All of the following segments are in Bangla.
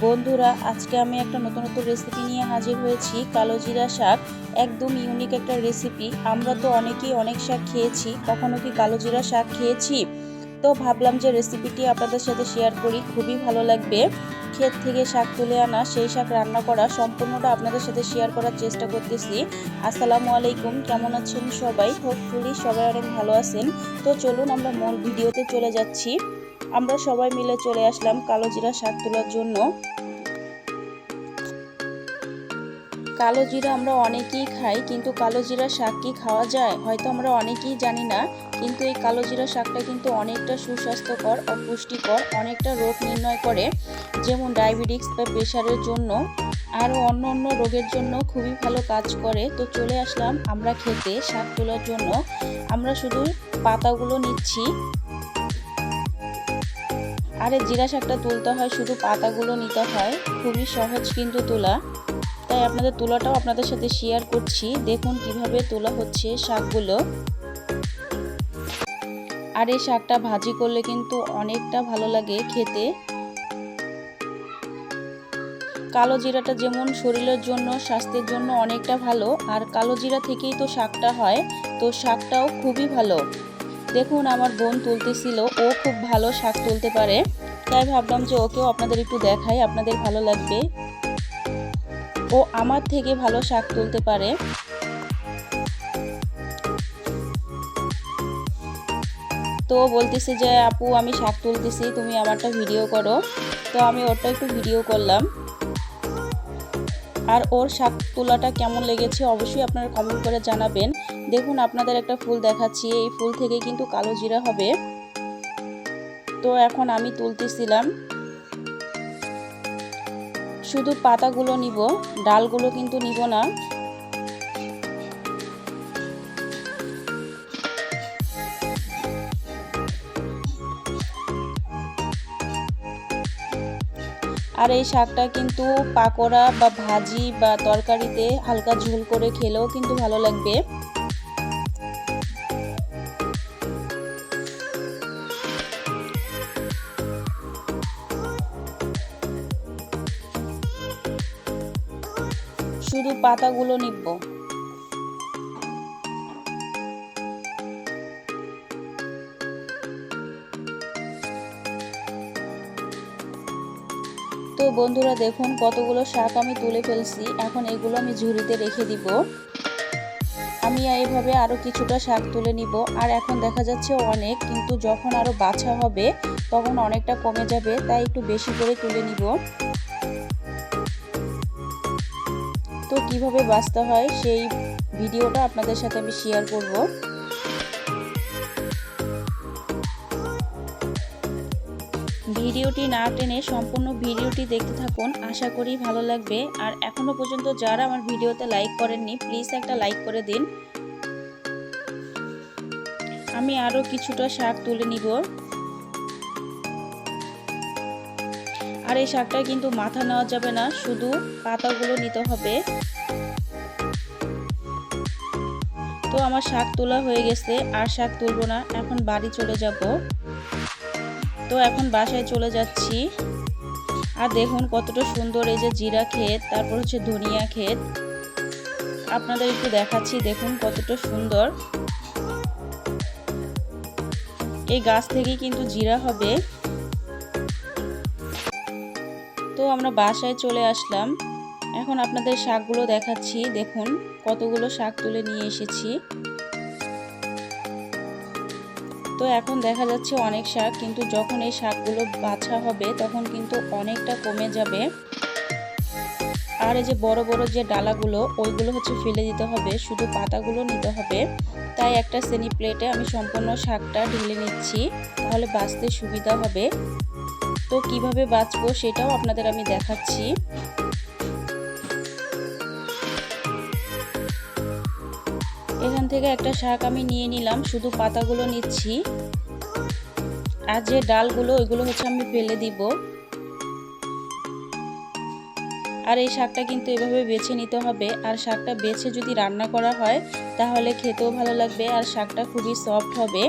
বন্ধুরা, আজকে আমি একটা নতুন রেসিপি নিয়ে হাজির হয়েছি। কালো জিরা শাক, একদম ইউনিক একটা রেসিপি। আমরা তো অনেকেই অনেক শাক খেয়েছি, কখনো কি কালো জিরা শাক খেয়েছি? তো ভাবলাম যে রেসিপিটি আপনাদের সাথে শেয়ার করি, খুবই ভালো লাগবে। ক্ষেত থেকে শাক তুলে আনা, সেই শাক রান্না করা, সম্পূর্ণটা আপনাদের সাথে শেয়ার করার চেষ্টা করতেছি। আসসালামু আলাইকুম, কেমন আছেন সবাই? হোপফুলি সবাই অনেক ভালো আছেন। তো চলুন আমরা মূল ভিডিওতে চলে যাচ্ছি। আমরা সবাই মিলে চলে আসলাম কালো জিরা শাক তোলার জন্য। কালো জিরা আমরা অনেকেই খাই, কিন্তু কালো জিরা শাক কি খাওয়া যায়? হয়তো আমরা অনেকেই জানি না, কিন্তু এই কালো জিরা শাকটা কিন্তু অনেকটা সুস্বাস্থ্যকর ও পুষ্টিকর, অনেকটা রোগ নির্ণয় করে, যেমন ডায়াবেটিস বা প্রেশারের জন্য, আরও অন্য অন্য রোগের জন্য খুবই ভালো কাজ করে। তো চলে আসলাম আমরা খেতে শাক তোলার জন্য। আমরা শুধু পাতাগুলো নিচ্ছি। আর এই জিরা শাকটা তুলতে হয়, শুধু পাতাগুলো নিতে হয়, খুবই সহজ কিন্তু তোলা। তাই আপনাদের তোলাটাও আপনাদের সাথে শেয়ার করছি। দেখুন কিভাবে তোলা হচ্ছে শাকগুলো। আর এই শাকটা ভাজি করলে কিন্তু অনেকটা ভালো লাগে খেতে। কালো জিরাটা যেমন শরীরের জন্য, স্বাস্থ্যের জন্য অনেকটা ভালো, আর কালো জিরা থেকেই তো শাকটা হয়, তো শাকটাও খুবই ভালো। দেখুন আমার বোন তুলতেছিল, ও খুব ভালো শাক তুলতে পারে, তাই ভাবলাম যে ওকেও আপনাদের একটু দেখাই, আপনাদের ভালো লাগবে। ও আমার থেকে ভালো শাক তুলতে পারে। তো বলতেছে যে আপু আমি শাক তুলতেছি, তুমি আমারটা ভিডিও করো। তো আমি ওরটা একটু ভিডিও করলাম। আর ওর শাক তোলাটা কেমন লেগেছে অবশ্যই আপনারা কমেন্ট করে জানাবেন। দেখুন আপনাদের একটা ফুল দেখাচ্ছি, এই ফুল থেকে কিন্তু কালো জিরা হবে। তো এখন আমি তুলতেছিলাম, শুধু পাতাগুলো নিব, ডালগুলো কিন্তু নিব না। আর এই শাকটা কিন্তু পাকোড়া বা ভাজি বা তরকারিতে হালকা ঝোল করে খেলেও কিন্তু ভালো লাগবে। শুধু পাতাগুলো নিব। তো বন্ধুরা দেখুন কতগুলো শাক আমি তুলে ফেলছি। এখন এগুলো আমি ঝুড়িতে রেখে দিব। আমি এইভাবে আরও কিছুটা শাক তুলে নিব। আর এখন দেখা যাচ্ছে অনেক, কিন্তু যখন আরও বাছা হবে তখন অনেকটা কমে যাবে, তাই একটু বেশি করে তুলে নিব। তো কিভাবে বাছতে হয় সেই ভিডিওটা আপনাদের সাথে আমি শেয়ার করব। ভিডিওটি না টেনে সম্পূর্ণ ভিডিওটি দেখতে থাকুন, আশা করি ভালো লাগবে। আর এখনো পর্যন্ত যারা আমার ভিডিওতে লাইক করেননি, প্লিজ একটা লাইক করে দিন। আমি আরও কিছুটা শাক তুলে নিব। আর এই শাকটা কিন্তু মাথা নেওয়া যাবে না, শুধু পাতাগুলো নিতে হবে। তো আমার শাক তোলা হয়ে গেছে, আর শাক তুলবো না, এখন বাড়ি চলে যাব। তো এখন বাসায় চলে যাচ্ছি। আর দেখুন কতটা সুন্দর এই যে জিরা ক্ষেত, তারপর হচ্ছে ধনিয়া ক্ষেত, আপনাদের একটু দেখাচ্ছি। দেখুন কতটা সুন্দর, এই গাছ থেকেই কিন্তু জিরা হবে। তো আমরা বাসায় চলে আসলাম। এখন আপনাদের শাকগুলো দেখাচ্ছি। দেখুন কতগুলো শাক তুলে নিয়ে এসেছি। তো এখন দেখা যাচ্ছে অনেক শাক, কিন্তু যখন এই শাকগুলো বাছা হবে তখন কিন্তু অনেকটা কমে যাবে। আর এই যে বড় বড় যে ডালাগুলো, ওইগুলো হচ্ছে ফেলে দিতে হবে, শুধু পাতাগুলো নিতে হবে। তাই একটা সেনি প্লেটে আমি সম্পূর্ণ শাকটা ঢেলে নিচ্ছি, তাহলে বাছতে সুবিধা হবে। তো কিভাবে বাছবো সেটাও আপনাদের আমি দেখাচ্ছি। এখান থেকে একটা শাক আমি নিয়ে নিলাম, শুধু পাতাগুলো নিচ্ছি। আর যে ডালগুলো, ওইগুলো হচ্ছে আমি ফেলে দিব। আর এই শাকটা কিন্তু এভাবে বেছে নিতে হবে। আর শাকটা বেছে যদি রান্না করা হয় তাহলে খেতেও ভালো লাগবে, আর শাকটা খুবই সফট হবে।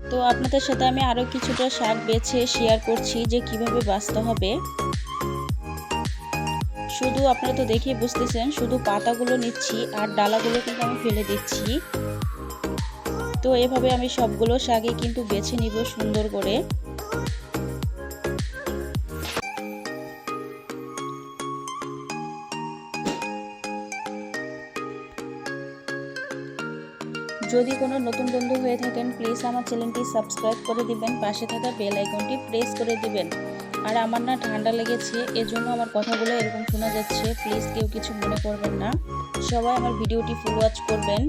তো আপনাদের সাথে আমি আরও কিছুটা শাক বেছে শেয়ার করছি যে কিভাবে বাছতে হবে। শুধু আপনারা তো দেখেই বুঝতেছেন, শুধু পাতাগুলো নিচ্ছি আর ডালাগুলো কিন্তু আমি ফেলে দিচ্ছি। তো এভাবে আমি সবগুলো শাকই কিন্তু বেছে নিব সুন্দর করে। যদি কোনো নতুন বন্ধু হয়ে থাকেন প্লিজ আমার চ্যানেলটি সাবস্ক্রাইব করে দিবেন, পাশে থাকা বেল আইকনটি প্রেস করে দিবেন। আর আমার না ঠান্ডা লেগেছে, এজন্য আমার কথাগুলো এরকম শোনা যাচ্ছে, প্লিজ কেউ কিছু মনে করবেন না। সবাই আমার ভিডিওটি ফুল ওয়াচ করবেন।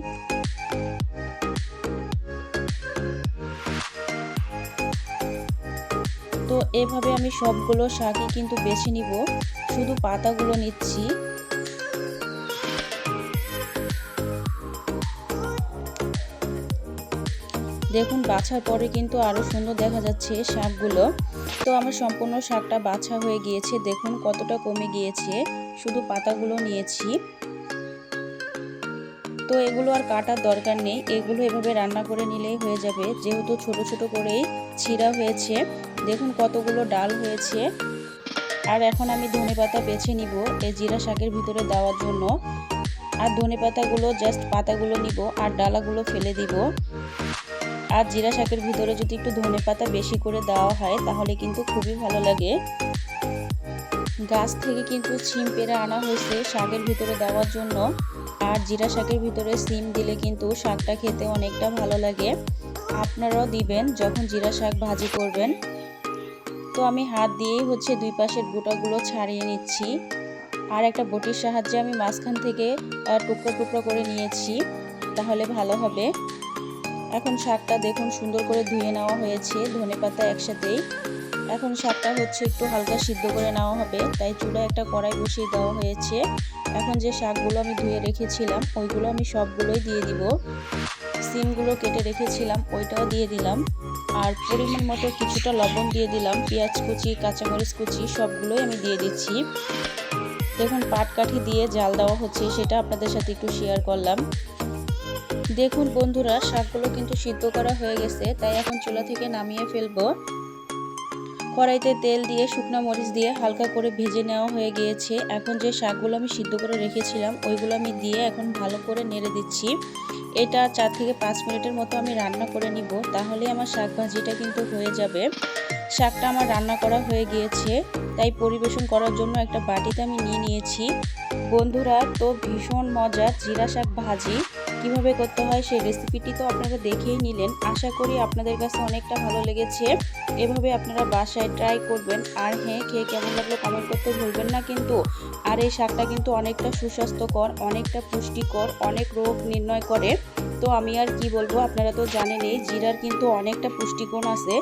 তো এভাবে আমি সবগুলো শাকই কিন্তু বেছে নিব, শুধু পাতাগুলো নিচ্ছি। দেখুন বাছার পরে কিন্তু আরও সুন্দর দেখা যাচ্ছে শাকগুলো। তো আমার সম্পূর্ণ শাকটা বাছা হয়ে গিয়েছে, দেখুন কতটা কমে গিয়েছে, শুধু পাতাগুলো নিয়েছি। তো এগুলো আর কাটার দরকার নেই, এগুলো এভাবে রান্না করে নিলেই হয়ে যাবে, যেহেতু ছোট ছোট করেই ছিঁড়া হয়েছে। দেখুন কতগুলো ডাল হয়েছে। আর এখন আমি ধনেপাতা বেছে নিব এই জিরা শাকের ভিতরে দেওয়ার জন্য। আর ধনেপাতাগুলো জাস্ট পাতাগুলো নিব আর ডালাগুলো ফেলে দিব। আর জিরা শাকের ভিতরে যদি একটু ধনেপাতা বেশি করে দেওয়া হয় তাহলে কিন্তু খুবই ভালো লাগে। গাছ থেকে কিন্তু সিম পেড়ে আনা হয়েছে শাকের ভিতরে দেওয়ার জন্য। আর জিরা শাকের ভিতরে সিম দিলে কিন্তু শাকটা খেতে অনেকটা ভালো লাগে। আপনারাও দিবেন যখন জিরা শাক ভাজি করবেন। তো আমি হাত দিয়েই দুই পাশের গোটাগুলো ছাড়িয়ে নিচ্ছি। আর একটা বটির সাহায্যে আমি মাঝখান থেকে টুকরো টুকরো করে নিয়েছি, তাহলে ভালো হবে। এখন শাকটা দেখুন সুন্দর করে ধুয়ে নেওয়া হয়েছে ধনেপাতা একসাথেই। এখন শাকটা একটু হালকা সিদ্ধ করে নেওয়া হবে, তাই চুলায় একটা কড়াই বসিয়ে দেওয়া হয়েছে। এখন যে শাকগুলো আমি ধুয়ে রেখেছিলাম ওইগুলো আমি সবগুলোই দিয়ে দিব। সিমগুলো কেটে রেখেছিলাম ওইটাও দিয়ে দিলাম। আর পরিমাণ মতো কিছুটা লবণ দিয়ে দিলাম, পেঁয়াজ কুচি কাঁচামরিচ কুচি সবগুলোই আমি দিয়ে দিচ্ছি। দেখুন পাটকাঠি দিয়ে জাল দেওয়া হচ্ছে, সেটা আপনাদের সাথে একটু শেয়ার করলাম। দেখুন বন্ধুরা শাকগুলো কিন্তু সিদ্ধ করা হয়ে গেছে, তাই এখন চুলা থেকে নামিয়ে ফেলবো। কড়াইতে তেল দিয়ে শুকনো মরিচ দিয়ে হালকা করে ভেজে নেওয়া হয়ে গিয়েছে। এখন যে শাকগুলো আমি সিদ্ধ করে রেখেছিলাম ওইগুলো আমি দিয়ে এখন ভালো করে নেড়ে দিচ্ছি। এটা 4 থেকে 5 মিনিটের মতো আমি রান্না করে নিব, তাহলে আমার শাক ভাজিটা কিন্তু হয়ে যাবে। শাকটা আমার রান্না করা হয়ে গিয়েছে, তাই পরিবেশন করার জন্য একটা বাটিতে আমি নিয়ে নিয়েছি। বন্ধুরা তো ভীষণ মজার জিরা শাক ভাজি কিভাবে করতে হয় সেই রেসিপিটি তো আপনারা দেখেই নিলেন। আশা করি আপনাদের কাছে অনেকটা ভালো লেগেছে। এভাবে আপনারা বাসায় ট্রাই করবেন। আর হ্যাঁ, খেয়ে কেমন লাগলো কমেন্ট করতে ভুলবেন না কিন্তু। আর এই শাকটা কিন্তু অনেকটা সুস্বাস্থ্যকর, অনেকটা পুষ্টিকর, অনেক রোগ নির্ণয় করে। তো আমি আর কি বলবো, আপনারা তো জানেনই জিরার কিন্তু অনেকটা পুষ্টিগুণ আছে।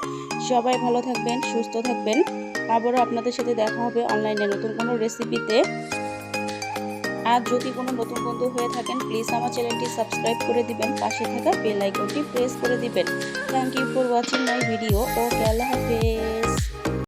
সবাই ভালো থাকবেন, সুস্থ থাকবেন। আবারও আপনাদের সাথে দেখা হবে অনলাইনে নতুন কোনো রেসিপিতে। আর যদি কোনো নতুন বন্ধু হয়ে থাকেন প্লিজ আমার চ্যানেলটি সাবস্ক্রাইব করে দিবেন, পাশে থাকা বেল আইকনটি প্রেস করে দিবেন। Thank you for watching my video. Okay, আল্লাহ হাফেজ।